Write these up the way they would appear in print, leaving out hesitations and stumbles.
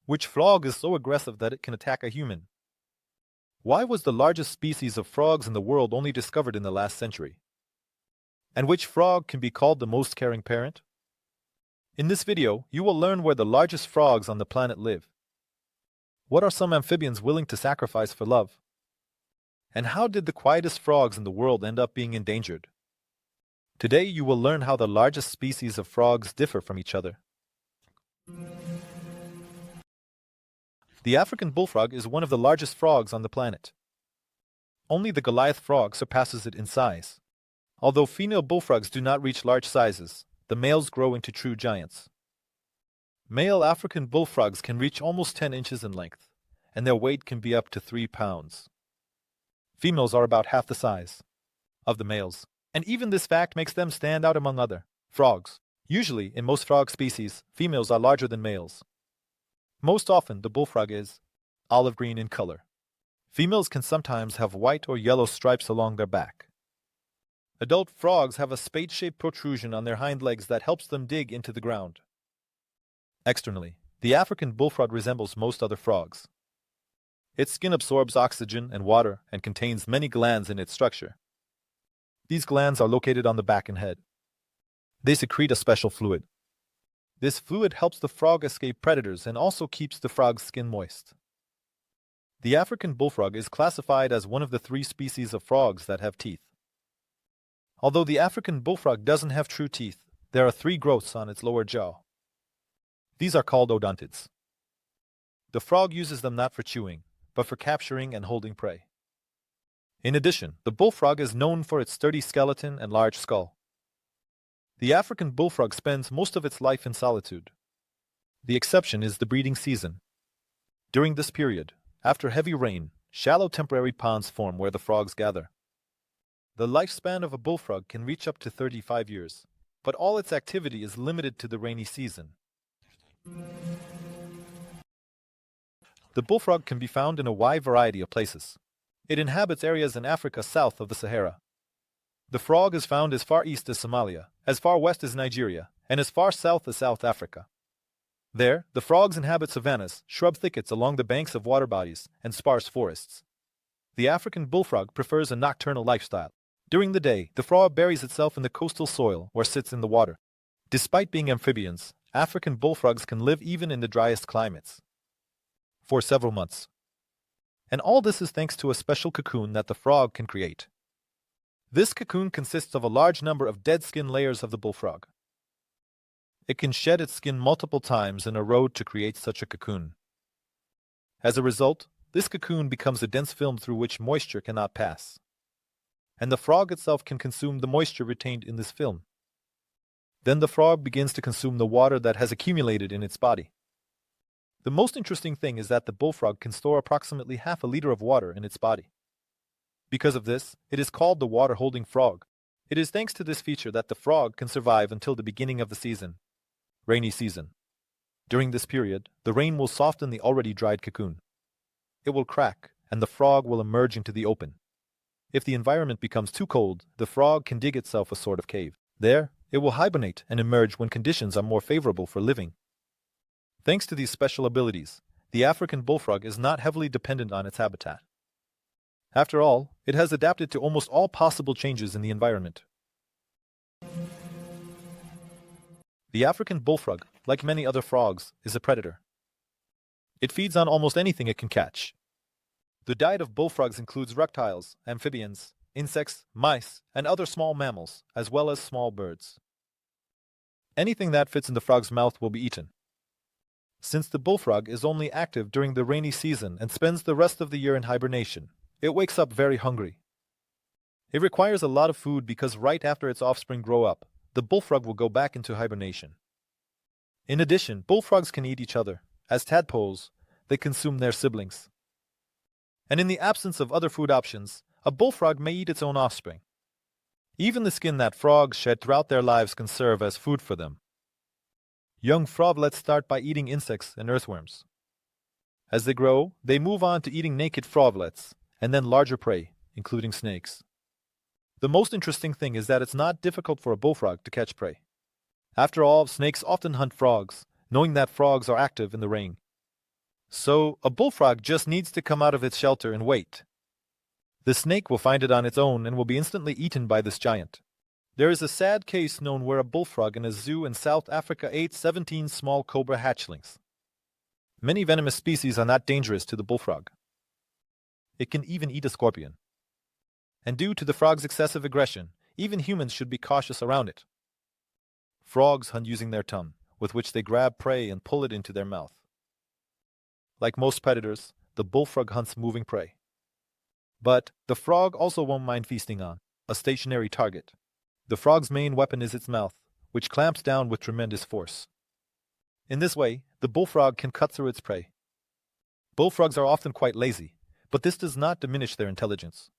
Which frog is so aggressive that it can attack a human? Why was the largest species of frogs in the world only discovered in the last century? And which frog can be called the most caring parent? In this video, you will learn where the largest frogs on the planet live. What are some amphibians willing to sacrifice for love? And how did the quietest frogs in the world end up being endangered? Today you will learn how the largest species of frogs differ from each other. The African bullfrog is one of the largest frogs on the planet. Only the Goliath frog surpasses it in size. Although female bullfrogs do not reach large sizes, the males grow into true giants. Male African bullfrogs can reach almost 10 inches in length, and their weight can be up to 3 pounds. Females are about half the size of the males, and even this fact makes them stand out among other frogs. Usually, in most frog species, females are larger than males. Most often, the bullfrog is olive green in color. Females can sometimes have white or yellow stripes along their back. Adult frogs have a spade-shaped protrusion on their hind legs that helps them dig into the ground. Externally, the African bullfrog resembles most other frogs. Its skin absorbs oxygen and water and contains many glands in its structure. These glands are located on the back and head. They secrete a special fluid. This fluid helps the frog escape predators and also keeps the frog's skin moist. The African bullfrog is classified as one of the 3 species of frogs that have teeth. Although the African bullfrog doesn't have true teeth, there are 3 growths on its lower jaw. These are called odontids. The frog uses them not for chewing, but for capturing and holding prey. In addition, the bullfrog is known for its sturdy skeleton and large skull. The African bullfrog spends most of its life in solitude. The exception is the breeding season. During this period, after heavy rain, shallow temporary ponds form where the frogs gather. The lifespan of a bullfrog can reach up to 35 years, but all its activity is limited to the rainy season. The bullfrog can be found in a wide variety of places. It inhabits areas in Africa south of the Sahara. The frog is found as far east as Somalia, as far west as Nigeria, and as far south as South Africa. There, the frogs inhabit savannas, shrub thickets along the banks of water bodies, and sparse forests. The African bullfrog prefers a nocturnal lifestyle. During the day, the frog buries itself in the coastal soil or sits in the water. Despite being amphibians, African bullfrogs can live even in the driest climates for several months. And all this is thanks to a special cocoon that the frog can create. This cocoon consists of a large number of dead skin layers of the bullfrog. It can shed its skin multiple times in a row to create such a cocoon. As a result, this cocoon becomes a dense film through which moisture cannot pass. And the frog itself can consume the moisture retained in this film. Then the frog begins to consume the water that has accumulated in its body. The most interesting thing is that the bullfrog can store approximately half a liter of water in its body. Because of this, it is called the water-holding frog. It is thanks to this feature that the frog can survive until the beginning of the season, rainy season. During this period, the rain will soften the already dried cocoon. It will crack, and the frog will emerge into the open. If the environment becomes too cold, the frog can dig itself a sort of cave. There, it will hibernate and emerge when conditions are more favorable for living. Thanks to these special abilities, the African bullfrog is not heavily dependent on its habitat. After all, it has adapted to almost all possible changes in the environment. The African bullfrog, like many other frogs, is a predator. It feeds on almost anything it can catch. The diet of bullfrogs includes reptiles, amphibians, insects, mice, and other small mammals, as well as small birds. Anything that fits in the frog's mouth will be eaten. Since the bullfrog is only active during the rainy season and spends the rest of the year in hibernation, it wakes up very hungry. It requires a lot of food because right after its offspring grow up, the bullfrog will go back into hibernation. In addition, bullfrogs can eat each other. As tadpoles, they consume their siblings. And in the absence of other food options, a bullfrog may eat its own offspring. Even the skin that frogs shed throughout their lives can serve as food for them. Young froglets start by eating insects and earthworms. As they grow, they move on to eating naked froglets, and then larger prey, including snakes. The most interesting thing is that it's not difficult for a bullfrog to catch prey. After all, snakes often hunt frogs, knowing that frogs are active in the rain. So, a bullfrog just needs to come out of its shelter and wait. The snake will find it on its own and will be instantly eaten by this giant. There is a sad case known where a bullfrog in a zoo in South Africa ate 17 small cobra hatchlings. Many venomous species are not dangerous to the bullfrog. It can even eat a scorpion. And due to the frog's excessive aggression, even humans should be cautious around it. Frogs hunt using their tongue, with which they grab prey and pull it into their mouth. Like most predators, the bullfrog hunts moving prey. But the frog also won't mind feasting on a stationary target. The frog's main weapon is its mouth, which clamps down with tremendous force. In this way, the bullfrog can cut through its prey. Bullfrogs are often quite lazy, but this does not diminish their intelligence.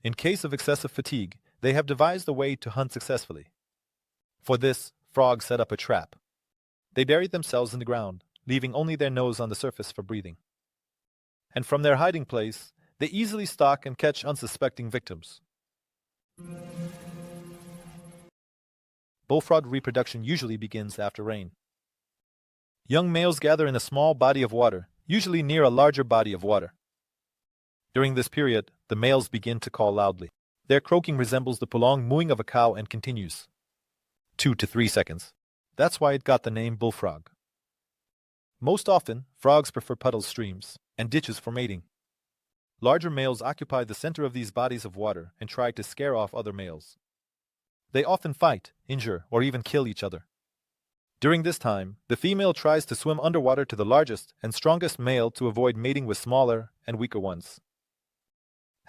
In case of excessive fatigue, they have devised a way to hunt successfully. For this, frogs set up a trap. They bury themselves in the ground, leaving only their nose on the surface for breathing. And from their hiding place, they easily stalk and catch unsuspecting victims. Bullfrog reproduction usually begins after rain. Young males gather in a small body of water, usually near a larger body of water. During this period, the males begin to call loudly. Their croaking resembles the prolonged mooing of a cow and continues 2 to 3 seconds. That's why it got the name bullfrog. Most often, frogs prefer puddles, streams, and ditches for mating. Larger males occupy the center of these bodies of water and try to scare off other males. They often fight, injure, or even kill each other. During this time, the female tries to swim underwater to the largest and strongest male to avoid mating with smaller and weaker ones.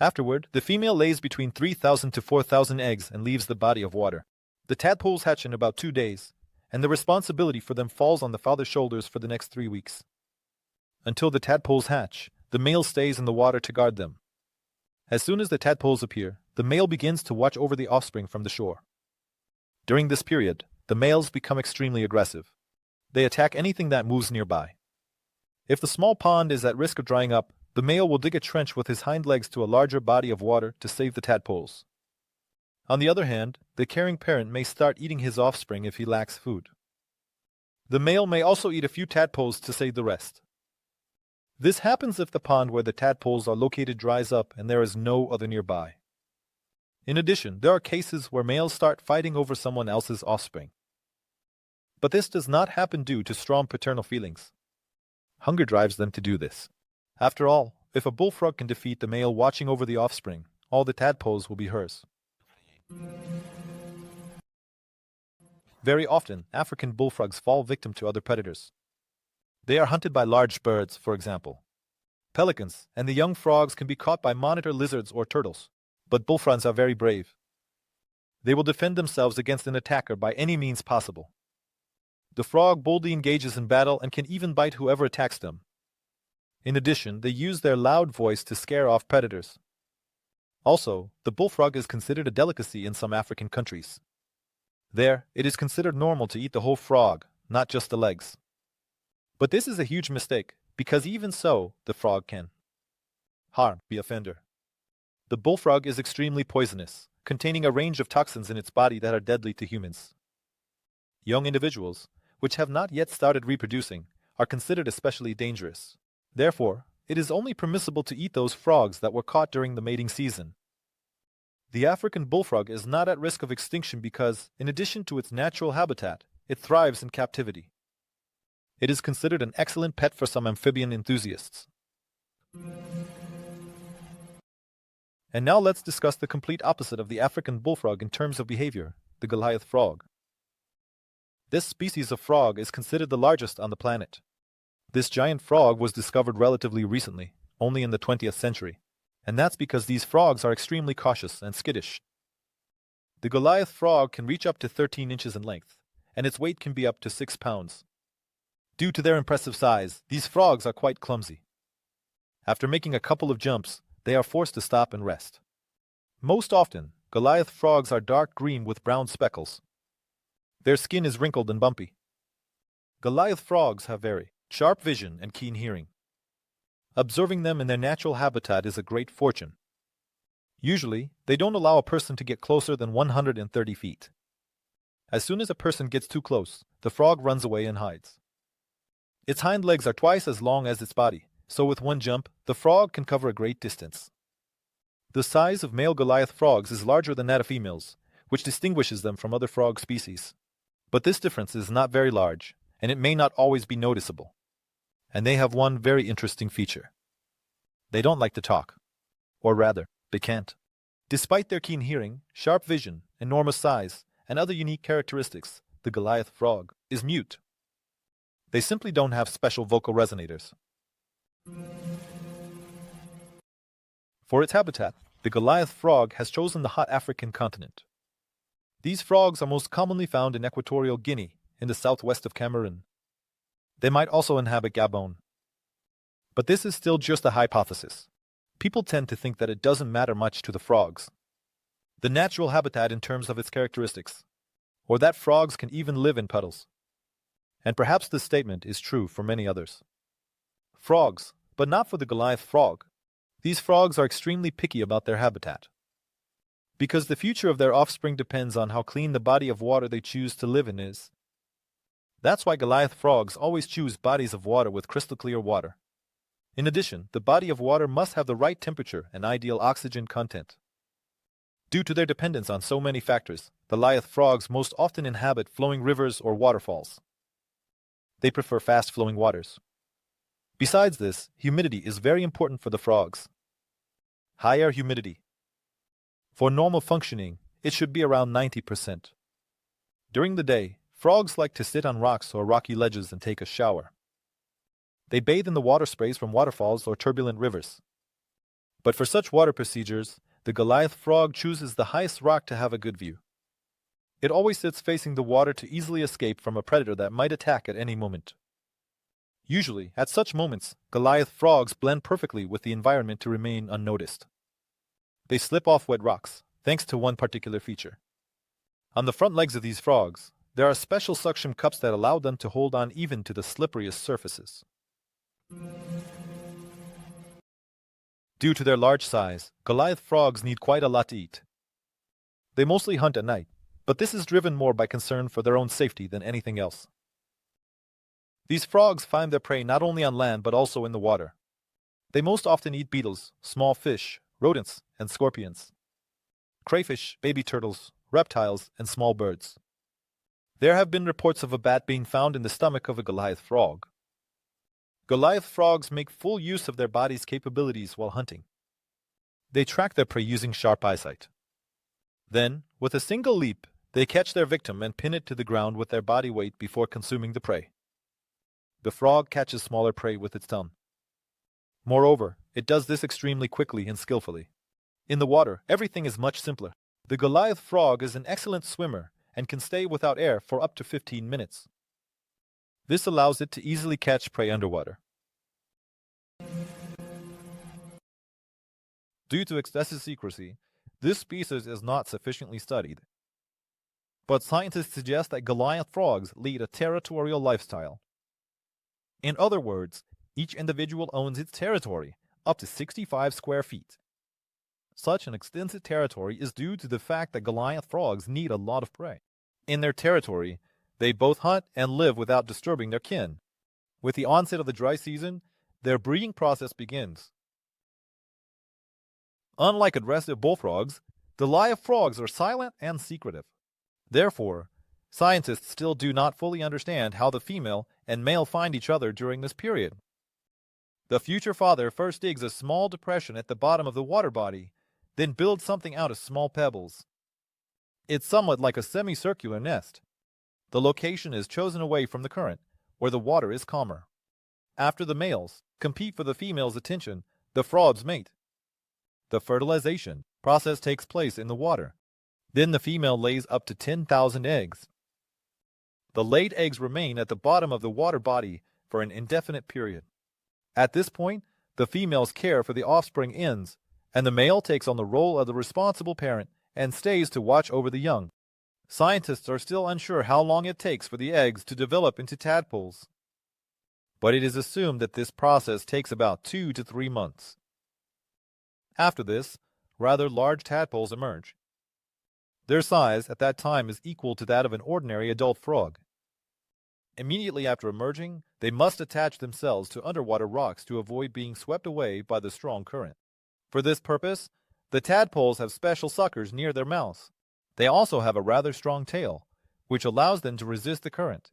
Afterward, the female lays between 3,000 to 4,000 eggs and leaves the body of water. The tadpoles hatch in about 2 days, and the responsibility for them falls on the father's shoulders for the next 3 weeks. Until the tadpoles hatch, the male stays in the water to guard them. As soon as the tadpoles appear, the male begins to watch over the offspring from the shore. During this period, the males become extremely aggressive. They attack anything that moves nearby. If the small pond is at risk of drying up, the male will dig a trench with his hind legs to a larger body of water to save the tadpoles. On the other hand, the caring parent may start eating his offspring if he lacks food. The male may also eat a few tadpoles to save the rest. This happens if the pond where the tadpoles are located dries up and there is no other nearby. In addition, there are cases where males start fighting over someone else's offspring. But this does not happen due to strong paternal feelings. Hunger drives them to do this. After all, if a bullfrog can defeat the male watching over the offspring, all the tadpoles will be hers. Very often, African bullfrogs fall victim to other predators. They are hunted by large birds, for example. Pelicans and the young frogs can be caught by monitor lizards or turtles, but bullfrogs are very brave. They will defend themselves against an attacker by any means possible. The frog boldly engages in battle and can even bite whoever attacks them. In addition, they use their loud voice to scare off predators. Also, the bullfrog is considered a delicacy in some African countries. There, it is considered normal to eat the whole frog, not just the legs. But this is a huge mistake, because even so, the frog can harm the offender. The bullfrog is extremely poisonous, containing a range of toxins in its body that are deadly to humans. Young individuals, which have not yet started reproducing, are considered especially dangerous. Therefore, it is only permissible to eat those frogs that were caught during the mating season. The African bullfrog is not at risk of extinction because, in addition to its natural habitat, it thrives in captivity. It is considered an excellent pet for some amphibian enthusiasts. And now let's discuss the complete opposite of the African bullfrog in terms of behavior, the Goliath frog. This species of frog is considered the largest on the planet. This giant frog was discovered relatively recently, only in the 20th century, and that's because these frogs are extremely cautious and skittish. The Goliath frog can reach up to 13 inches in length, and its weight can be up to 6 pounds. Due to their impressive size, these frogs are quite clumsy. After making a couple of jumps, they are forced to stop and rest. Most often, Goliath frogs are dark green with brown speckles. Their skin is wrinkled and bumpy. Goliath frogs have very sharp vision and keen hearing. Observing them in their natural habitat is a great fortune. Usually, they don't allow a person to get closer than 130 feet. As soon as a person gets too close, the frog runs away and hides. Its hind legs are twice as long as its body, so with one jump, the frog can cover a great distance. The size of male Goliath frogs is larger than that of females, which distinguishes them from other frog species. But this difference is not very large, and it may not always be noticeable. And they have one very interesting feature. They don't like to talk. Or rather, they can't. Despite their keen hearing, sharp vision, enormous size, and other unique characteristics, the Goliath frog is mute. They simply don't have special vocal resonators. For its habitat, the Goliath frog has chosen the hot African continent. These frogs are most commonly found in Equatorial Guinea, in the southwest of Cameroon. They might also inhabit Gabon. But this is still just a hypothesis. People tend to think that it doesn't matter much to the frogs. The natural habitat in terms of its characteristics, or that frogs can even live in puddles. And perhaps this statement is true for many others. Frogs, but not for the Goliath frog. These frogs are extremely picky about their habitat. Because the future of their offspring depends on how clean the body of water they choose to live in is. That's why Goliath frogs always choose bodies of water with crystal clear water. In addition, the body of water must have the right temperature and ideal oxygen content. Due to their dependence on so many factors, the Goliath frogs most often inhabit flowing rivers or waterfalls. They prefer fast-flowing waters. Besides this, humidity is very important for the frogs. Higher humidity. For normal functioning, it should be around 90%. During the day, frogs like to sit on rocks or rocky ledges and take a shower. They bathe in the water sprays from waterfalls or turbulent rivers. But for such water procedures, the Goliath frog chooses the highest rock to have a good view. It always sits facing the water to easily escape from a predator that might attack at any moment. Usually, at such moments, Goliath frogs blend perfectly with the environment to remain unnoticed. They slip off wet rocks, thanks to one particular feature. On the front legs of these frogs, there are special suction cups that allow them to hold on even to the slipperiest surfaces. Due to their large size, Goliath frogs need quite a lot to eat. They mostly hunt at night, but this is driven more by concern for their own safety than anything else. These frogs find their prey not only on land but also in the water. They most often eat beetles, small fish, rodents, and scorpions, crayfish, baby turtles, reptiles, and small birds. There have been reports of a bat being found in the stomach of a Goliath frog. Goliath frogs make full use of their body's capabilities while hunting. They track their prey using sharp eyesight. Then, with a single leap, they catch their victim and pin it to the ground with their body weight before consuming the prey. The frog catches smaller prey with its tongue. Moreover, it does this extremely quickly and skillfully. In the water, everything is much simpler. The Goliath frog is an excellent swimmer and can stay without air for up to 15 minutes. This allows it to easily catch prey underwater. Due to excessive secrecy, this species is not sufficiently studied. But scientists suggest that Goliath frogs lead a territorial lifestyle. In other words, each individual owns its territory, up to 65 square feet. Such an extensive territory is due to the fact that Goliath frogs need a lot of prey. In their territory, they both hunt and live without disturbing their kin. With the onset of the dry season, their breeding process begins. Unlike aggressive bullfrogs, Goliath frogs are silent and secretive. Therefore, scientists still do not fully understand how the female and male find each other during this period. The future father first digs a small depression at the bottom of the water body, then builds something out of small pebbles. It's somewhat like a semicircular nest. The location is chosen away from the current, where the water is calmer. After the males compete for the female's attention, the frogs mate. The fertilization process takes place in the water. Then the female lays up to 10,000 eggs. The laid eggs remain at the bottom of the water body for an indefinite period. At this point, the female's care for the offspring ends, and the male takes on the role of the responsible parent and stays to watch over the young. Scientists are still unsure how long it takes for the eggs to develop into tadpoles, but it is assumed that this process takes about 2 to 3 months. After this, rather large tadpoles emerge. Their size at that time is equal to that of an ordinary adult frog. Immediately after emerging, they must attach themselves to underwater rocks to avoid being swept away by the strong current. For this purpose, the tadpoles have special suckers near their mouths. They also have a rather strong tail, which allows them to resist the current.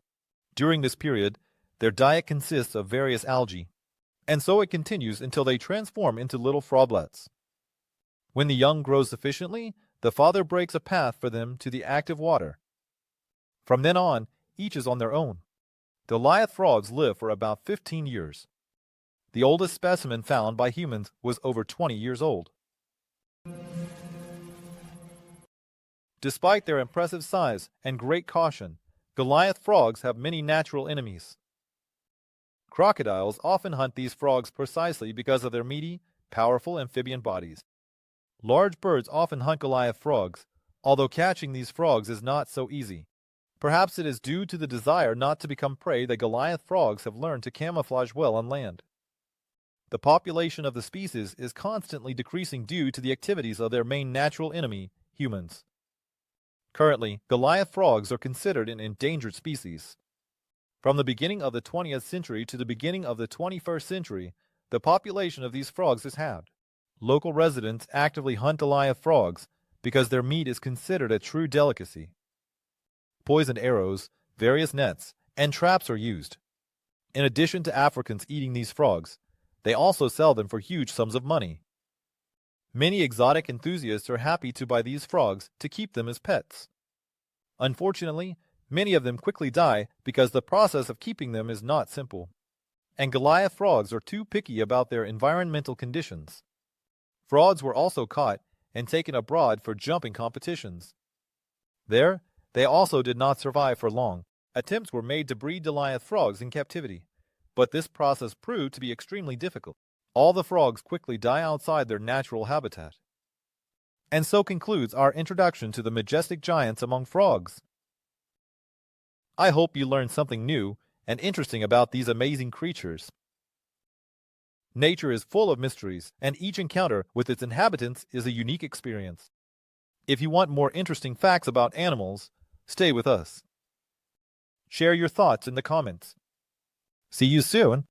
During this period, their diet consists of various algae, and so it continues until they transform into little froglets. When the young grow sufficiently, the father breaks a path for them to the active water. From then on, each is on their own. Goliath frogs live for about 15 years. The oldest specimen found by humans was over 20 years old. Despite their impressive size and great caution, Goliath frogs have many natural enemies. Crocodiles often hunt these frogs precisely because of their meaty, powerful amphibian bodies. Large birds often hunt Goliath frogs, although catching these frogs is not so easy. Perhaps it is due to the desire not to become prey that Goliath frogs have learned to camouflage well on land. The population of the species is constantly decreasing due to the activities of their main natural enemy, humans. Currently, Goliath frogs are considered an endangered species. From the beginning of the 20th century to the beginning of the 21st century, the population of these frogs is halved. Local residents actively hunt Goliath frogs because their meat is considered a true delicacy. Poisoned arrows, various nets, and traps are used. In addition to Africans eating these frogs, they also sell them for huge sums of money. Many exotic enthusiasts are happy to buy these frogs to keep them as pets. Unfortunately, many of them quickly die because the process of keeping them is not simple, and Goliath frogs are too picky about their environmental conditions. Frogs were also caught and taken abroad for jumping competitions. There, they also did not survive for long. Attempts were made to breed Goliath frogs in captivity, but this process proved to be extremely difficult. All the frogs quickly die outside their natural habitat. And so concludes our introduction to the majestic giants among frogs. I hope you learned something new and interesting about these amazing creatures. Nature is full of mysteries, and each encounter with its inhabitants is a unique experience. If you want more interesting facts about animals, stay with us. Share your thoughts in the comments. See you soon.